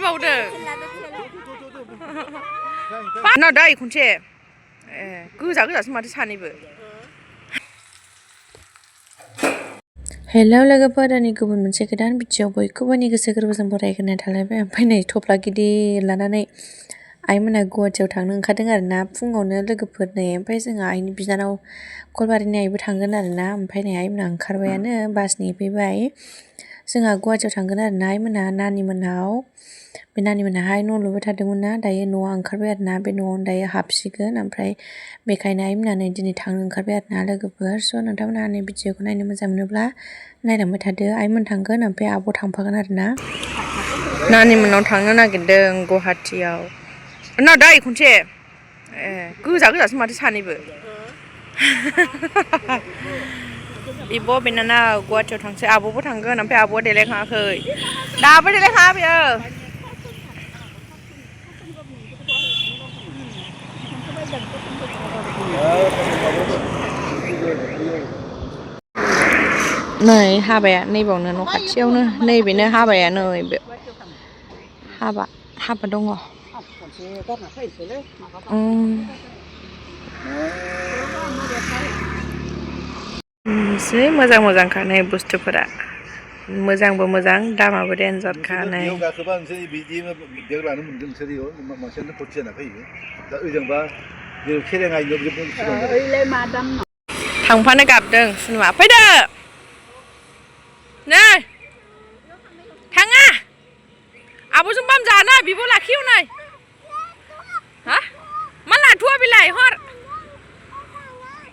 मोनलायबावदों ना दाय खनसे गोजा गोजासो माथो सानैबो हेलौ लोगोफोर आंनि गुबुन मोनसे गोदान भिडिअ बयखौबो आंनि गोसो गोरबोजों बरायग्रोनाय थालायबाय ओमफ्राय नै थफ्ला गिदिर लानानै आइमोना गुवाहाटियाव थांनो ओंखारदों आरोना फुङावनो लोगोफोर नै ओमफ्राय जोंहा आइनि बिनानाव कलबारिनि आइबो थांगोन आरोना ओमफ्राय नै आइमोना ओंखारबायानो बास नेफैबाय जोंहा गुवाहाटियाव थांगोन आरोना आइमोना नानिमोननाव बे नानिमोनहाय न' लुबाय थादोंमोन ना दायो न'आ ओंखारबाय आरोना बे न'आवनो दायो हाबसिगोन ओमफ्राय बेखायनो आइमोना नै दिनै थांनो ओंखारबाय आरोना लोगोफोर स' नोंथांमोनहा आंनि भिडिअखौ नायनो मोजां मोनोब्ला नायलांबाय थादो आइमोन थांगोन ओमफ्राय आब' थांफागोन आरोना नानिमोननाव थांनो नागिरदों गुवाहाटियाव ना दाय खनसे गोजा गोजासो माथो सानैबो बिब' बिनानाव गुवाहाटियाव थांसै आब'बो थांगोन ओमफ्राय आब'आ देलायखाङाखै दाबो देलायखाङा बियो नै हाबाया नैबावनो न' खाथियावनो नैबेनो हाबाया नैबे हाबा दङ मोजां मोजांखा नै बुस्थुफोरा मोजांबो मोजां दामाबो देन्जारखा नै थांफानो गाबदों सुनुआ फैदो नै थाङा आब'जों बाम जाना बिब' लाखियो नै हा मा लाथ'वा बेलाय हर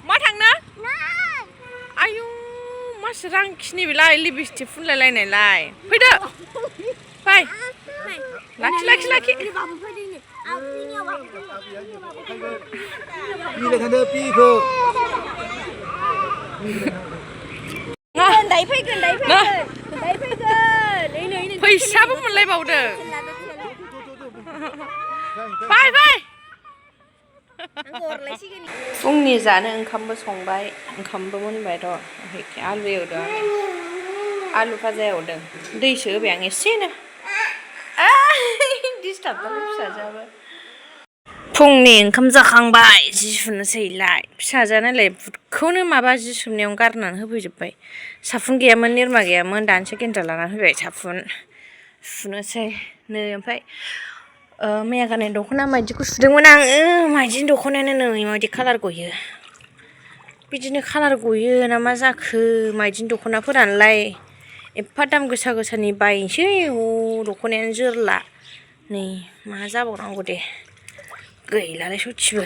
मा थांनो आयु मासि रांखिनि बेलाय लिपस्टिक फुनलायलायनायलाय फैदो फै लाखि फैसाबो मोनलायबावदों फै फुंनि जानो ओंखामबो संबाय ओंखामबो मोनबाय र' आलु एवदों आलु भाजा एवदों दैसो होबाय आं एसेनो डिस्टार्ब जाबाय फिसाजोआबो फुंनि ओंखाम जाखांबाय जि सुनोसैलाय फिसाजोआलाय बुटखौनो माबा जि सोमनायाव गारनानै होफैजोब्बाय साफुन गैयामोन निरमा गैयामोन दानिसो गेन्द्रा लानानै फैबाय साफुन सुनोसै नै ओमफ्राय मैया गाननाय दख'ना माइदिखौ सुदोंमोन आङो माइदिनि दख'नायानो नै माबायदि कालार गयो बिदिनो कालार गयो ना मा जाखो माइदिनि दख'नाफोरानोलाय एफा दाम गोसा गोसानि बायनोसै दख'नायानो जोरला नै मा जाबावनांगौ दे गैलालाय सयथिबो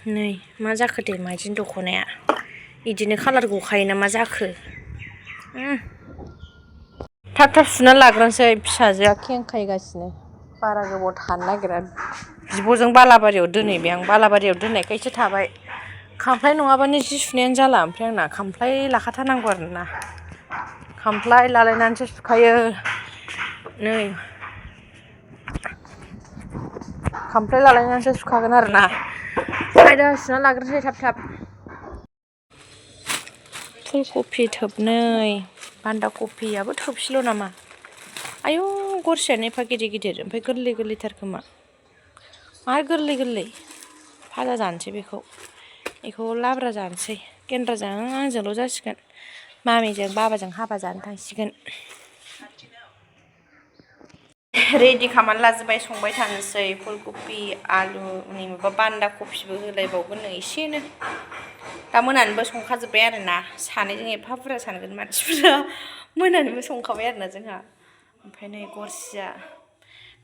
नै मा जाखो दे माइदिनि दख'नाया बिदिनो कालार गखायो ना मा जाखो थाब सुना लाग्रोनोसै फिसाजोआ खेंखायगासिनो बारा गोबाव थानो नागिरा बिब'जों बालाबारियाव दोनहैबाय आं बालाबारियाव दोननायखायसो थाबाय खामफ्लाय नङाबानो जि सुनायानो जाला ओमफ्राय आंना खामफ्लाय लाखाथारनांगौ आरोना खामफ्लाय लालायनानैसो सुखायो नै खामफ्लाय लालायनानैसो सुखागोन आरोना आयदा सुना लाग्रोसै थाब फुल कफि थोबनै बान्दा कफियाबो थोबसेल' नामा आयौ गरसेयानो एफा गिदिर ओमफ्राय गोरलैथार खोमा आरो गोरलै भाजा जानोसै बेखौ लाब्रा जानोसै गेन्द्राजों आंजोंल' जासिगोन मामिजों बाबाजों हाबा जानो थांसिगोन रेडि खालामनानै लाजोबबाय संबाय थानोसै फुलकफि आलुनि माबा बान्दा कफिबो होलायबावगोन नै एसेनो दा मोनानिबो संखाजोब्बाय आरोना सानैजों एफा बुरजा सानगोन मानसिफोरा मोनानिबो संखाबाय आरोना जोंहा ओमफ्राय नै गरसिया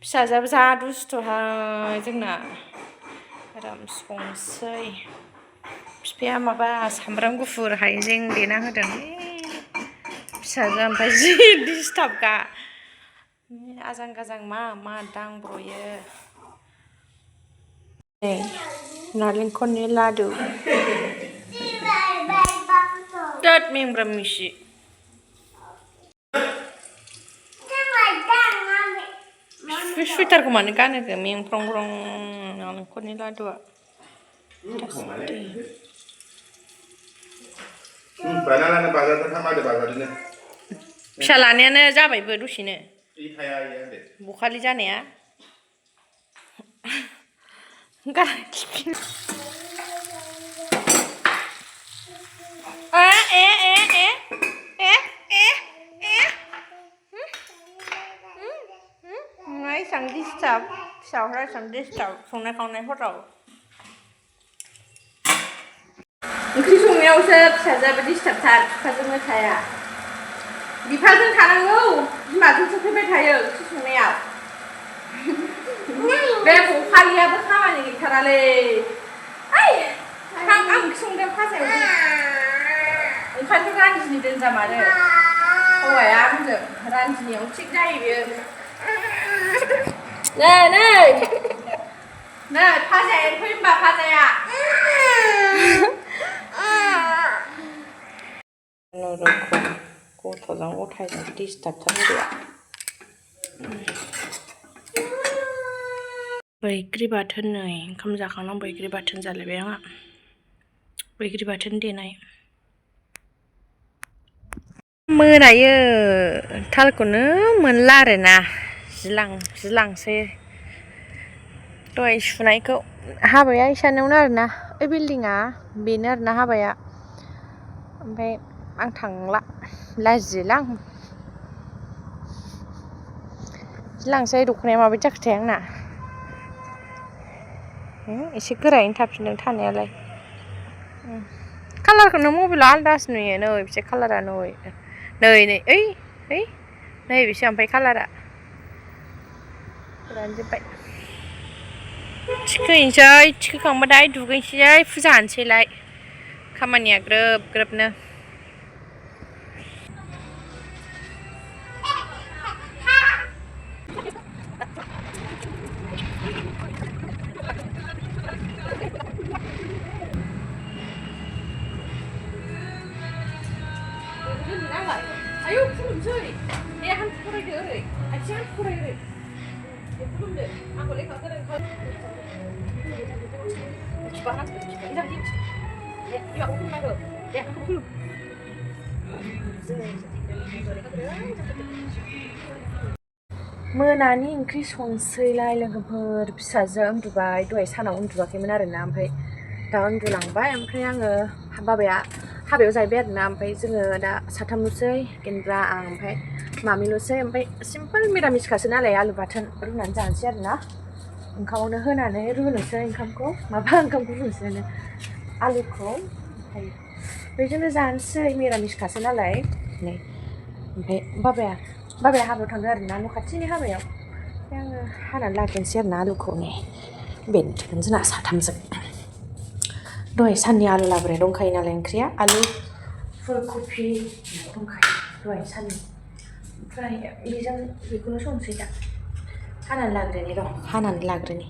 फिसाजोआबो जा दुस्थ'हाय जोंना आराम संसै बिफाया माबा सामब्राम गुफुर हाइजें देना होदों फिसाजोआ ओमफ्राय जि डिस्टार्बखा आजां गाजां मा दांब्र'यो नै नारेंखलनि लादु दोद मेंब्रा मिसि बे सुइटारखौ मानो गानहोखो मेंफ्रंग्रं नालेंखरनि लादुआ फिसा लानायानो जाबायबो दसेनो बखालि जानाया एसां डिस्टार्ब फिसाफ्रा एसां डिस्टार्ब संनाय खावनायफोराव ओंख्रि संनायावसो फिसाजोआबो डिस्टार्बथार बिफाजोंनो थाया बिफाजों थानांगौ बिमाजोंसो फैबाय थायो ओंख्रि संनायाव बे बखालियाबो खामानि गैथारालै आं ओंख्रि संदों फाजायाव ओंखायनोथ' रान्दिनि दोनजामारो हौवाया आंजों रान्दिनियाव थिग जायो बियो नै फाजाया एरफै होनबा फाजाया खुनुरुखुम गथ'जों गथायजों डिस्टार्बथार उन्दैया बैग्रि बाथोन नै ओंखाम जाखांनानै बैग्रि बाथोन जालायबाय आंहा बैग्रि बाथोन देनाय मोनायो थालखौनो मोनला आरोना जिलांसै दहाय सुनायखौ हाबाया इसानियावनो आरोना ओइ बिल्डिंआ बेनो आरोना हाबाया ओमफ्राय आं थांला लाजियोलां जिलांसै दख'नाया माबायदि जाखोथाय आंना एसे गोरायैनो थाफिनदों थानायालाय कालारखौनो मबाइलाव आलदासो नुयो नै बिसे कालारा नै नै बिसे ओमफ्राय कालारा रानजोब्बाय थिखोहैनोसै थिखोखांबाथाय दुगैनोसै फुजा होनोसैलाय खामानिया ग्रोब ग्रोबनो आयौ खुलुमसै दे हान्थु खरायदो ओरै आथिं हान्थु खराय ओरै दे खुलुमदो आंखौ लेखा गोरों मोनानि ओंख्रि संसैलाय लोगोफोर फिसाजोआ उन्दुबाय दहाय सानाव उन्दुवाखैमोन आरोना ओमफ्राय दा उन्दुलांबाय ओमफ्राय आङो बाबाया हाबायाव जाहैबाय आरोना ओमफ्राय जोङो दा साथामल'सै गेन्द्रा आं ओमफ्राय मामिल'सै ओमफ्राय सिम्पोल मिरामिसखासो नालाय आलु बाथोन रुनानै जानोसै आरोना ओंखामावनो होनानै रुनोसै ओंखामखौ रुनोसै आलुखौ ओमफ्राय बेजोंनो जानोसै मिरामिसखासो नालाय नै ओमफ्राय बाबाया हाबायाव थांदों आरोना न' खाथिनि हाबायाव ओमफ्राय आङो हानानै लाग्रोनोसै आरोना आलुखौ नै बेनो थोगोन जोंना साथामजों दहाय साननि आलु लाब्राया दंखायो नालाय ओंख्रिया आलु फुलकफि दंखायो दहाय साननि ओमफ्राय बेखौनो संसै दा हानानै लाग्रोनि